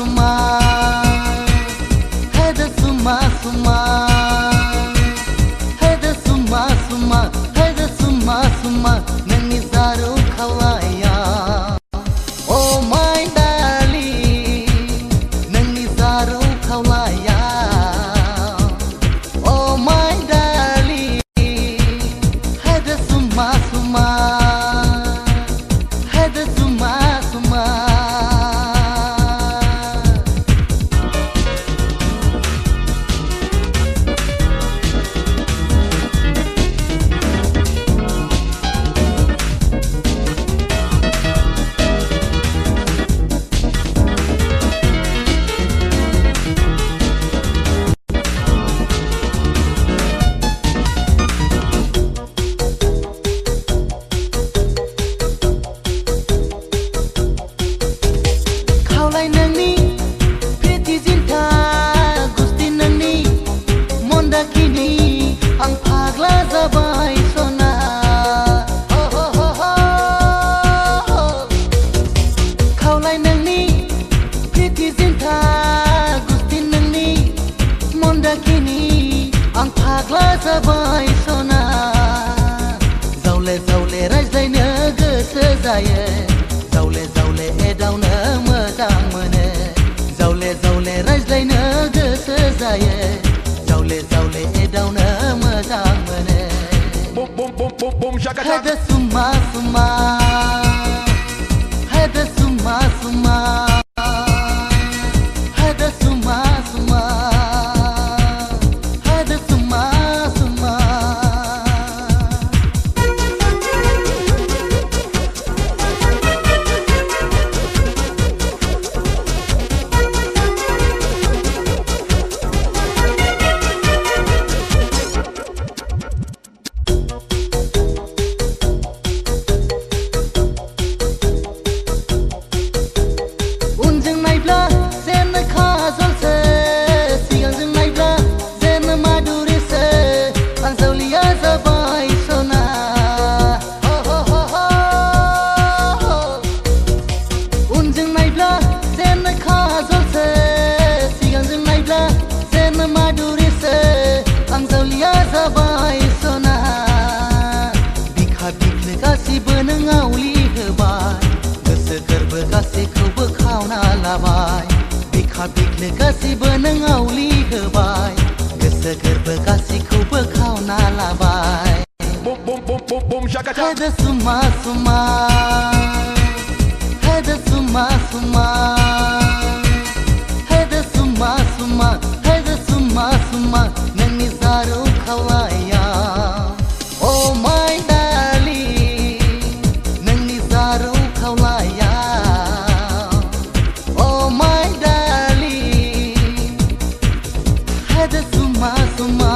suma, hada suma suma, hada suma suma, hada suma suma, nani zaru khawaya. Oh my darling, nani zaru khawaya. Oh my darling, hada suma suma, hada suma suma. Sabai sona zaule zaule rajlaino goso जायो जावले जावले एदावनो मोजां मोनो जावले जावले रायज्लायनो गोसो जायो जावले जावले एदावनो मोजां mono Hada suma suma Hada suma suma Hada suma suma Hada suma suma Bika bikle gasibo nang auli hobai Goso gorbo gaसिखौबो खावना लाबाय Hada suma suma Hada suma suma Hada suma suma Hada suma suma Nangni zaru khawaya Oh my darling Nangni zaru khawaya Hada suma suma